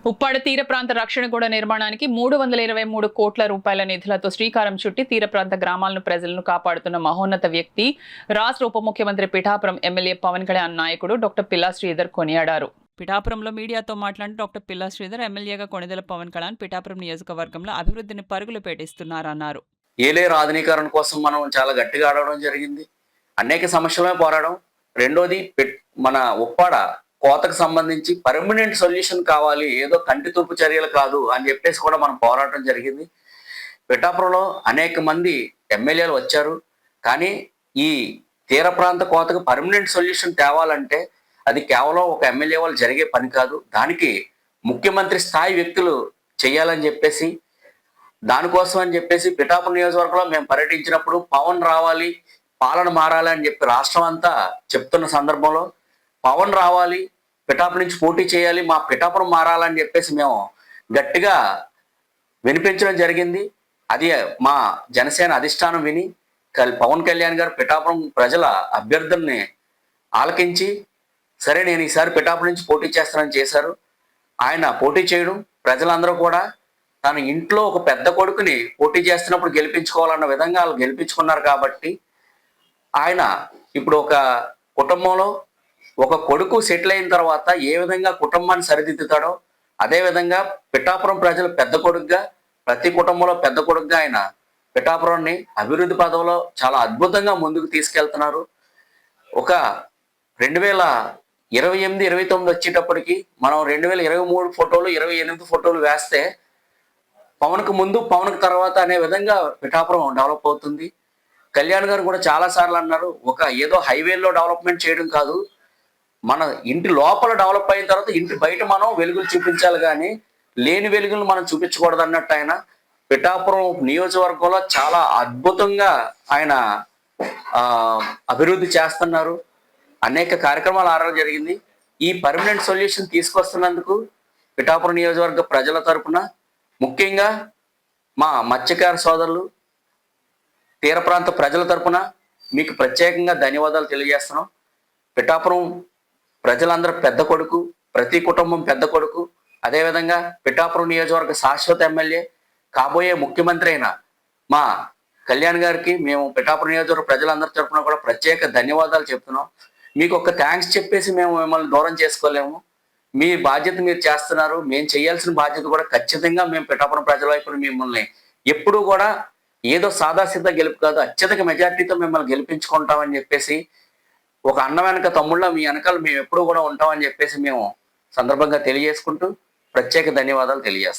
ఉప్పాడ తీర ప్రాంత రక్షణ గోడ నిర్మాణానికి 323 కోట్ల రూపాయల నిధులతో శ్రీకారం చుట్టి తీర ప్రాంత గ్రామాలను ప్రజలను కాపాడుతున్న మహోన్నత వ్యక్తి రాష్ట్ర ఉప ముఖ్యమంత్రి పిఠాపురం ఎమ్మెల్యే పవన్ కళ్యాణ్ నాయకుడు డాక్టర్ పిల్లా శ్రీధర్ కొనియాడారు. పిఠాపురంలో మీడియాతో మాట్లాడిన డాక్టర్ పిల్లా శ్రీధర్ ఎమ్మెల్యేగా కొణిదెల పవన్ కళ్యాణ్ పిఠాపురం నియోజకవర్గంలో అభివృద్ధిని పరుగులు పెట్టిస్తున్నారన్నారు. ఏలేరు ఆధునీకరణ కోసం మనం చాలా గట్టిగా ఆడడం జరిగింది. అనేక సమస్యలమే పోరాడం. రెండోది మన ఉప్పాడ కోతకు సంబంధించి పర్మనెంట్ సొల్యూషన్ కావాలి, ఏదో కంటి తూర్పు చర్యలు కాదు అని చెప్పేసి కూడా మనం పోరాటం జరిగింది. పిఠాపురంలో అనేక మంది ఎమ్మెల్యేలు వచ్చారు. కానీ ఈ తీర ప్రాంత కోతకు పర్మనెంట్ సొల్యూషన్ తేవాలంటే అది కేవలం ఒక ఎమ్మెల్యే వాళ్ళు జరిగే పని కాదు. దానికి ముఖ్యమంత్రి స్థాయి వ్యక్తులు చేయాలని చెప్పేసి, దానికోసం అని చెప్పేసి పిఠాపురం నియోజకవర్గంలో మేము పర్యటించినప్పుడు పవన్ రావాలి, పాలన మారాలి అని చెప్పి రాష్ట్రం అంతా చెప్తున్న సందర్భంలో పవన్ రావాలి, పిఠాపురం నుంచి పోటీ చేయాలి, మా పిఠాపురం మారాలని చెప్పేసి మేము గట్టిగా వినిపించడం జరిగింది. అది మా జనసేన అధిష్టానం విని పవన్ కళ్యాణ్ గారు పిఠాపురం ప్రజల అభ్యర్థుల్ని ఆలకించి సరే నేను ఈసారి పిఠాపురం నుంచి పోటీ చేస్తానని చేశారు. ఆయన పోటీ చేయడం, ప్రజలందరూ కూడా తన ఇంట్లో ఒక పెద్ద కొడుకుని పోటీ చేస్తున్నప్పుడు గెలిపించుకోవాలన్న విధంగా వాళ్ళు గెలిపించుకున్నారు. కాబట్టి ఆయన ఇప్పుడు ఒక కుటుంబంలో ఒక కొడుకు సెటిల్ అయిన తర్వాత ఏ విధంగా కుటుంబాన్ని సరిదిద్దుతాడో అదేవిధంగా పిఠాపురం ప్రజలు పెద్ద కొడుకుగా, ప్రతి కుటుంబంలో పెద్ద కొడుకుగా ఆయన పిఠాపురాన్ని అభివృద్ధి పదంలో చాలా అద్భుతంగా ముందుకు తీసుకెళ్తున్నారు. ఒక 2028-29 వచ్చేటప్పటికి మనం 2023 ఫోటోలు 28 ఫోటోలు వేస్తే పవన్కు ముందు పవన్కు తర్వాత అనే విధంగా పిఠాపురం డెవలప్ అవుతుంది. కళ్యాణ్ గారు కూడా చాలా సార్లు అన్నారు, ఒక ఏదో హైవేలో డెవలప్మెంట్ చేయడం కాదు, మన ఇంటి లోపల డెవలప్ అయిన తర్వాత ఇంటి బయట మనం వెలుగులు చూపించాలి, కానీ లేని వెలుగులు మనం చూపించకూడదు అన్నట్టు ఆయన పిఠాపురం నియోజకవర్గంలో చాలా అద్భుతంగా ఆయన అభివృద్ధి చేస్తున్నారు. అనేక కార్యక్రమాలు ఆడడం జరిగింది. ఈ పర్మనెంట్ సొల్యూషన్ తీసుకొస్తున్నందుకు పిఠాపురం నియోజకవర్గ ప్రజల తరపున, ముఖ్యంగా మా మత్స్యకార సోదరులు, తీర ప్రాంత ప్రజల తరపున మీకు ప్రత్యేకంగా ధన్యవాదాలు తెలియజేస్తున్నాం. పిఠాపురం ప్రజలందరూ పెద్ద కొడుకు, ప్రతి కుటుంబం పెద్ద కొడుకు, అదేవిధంగా పిఠాపురం నియోజకవర్గ శాశ్వత ఎమ్మెల్యే కాబోయే ముఖ్యమంత్రి అయిన మా కళ్యాణ్ గారికి మేము పిఠాపురం నియోజకవర్గ ప్రజలందరి తరపున కూడా ప్రత్యేక ధన్యవాదాలు చెప్తున్నాం. మీకు ఒక థ్యాంక్స్ చెప్పేసి మేము మిమ్మల్ని దూరం చేసుకోలేము. మీ బాధ్యత మీరు చేస్తున్నారు. మేము చేయాల్సిన బాధ్యత కూడా ఖచ్చితంగా మేము పిఠాపురం ప్రజల వైపు మిమ్మల్ని ఎప్పుడూ కూడా ఏదో సాదాసిద్ధ గెలుపు కాదు, అత్యధిక మెజార్టీతో మిమ్మల్ని గెలిపించుకుంటామని చెప్పేసి, ఒక అన్న వెనక తమ్ముళ్ళ మీ వెనకాల మేము ఎప్పుడూ కూడా ఉంటామని చెప్పేసి మేము సందర్భంగా తెలియజేసుకుంటూ ప్రత్యేక ధన్యవాదాలు తెలియజేస్తాం.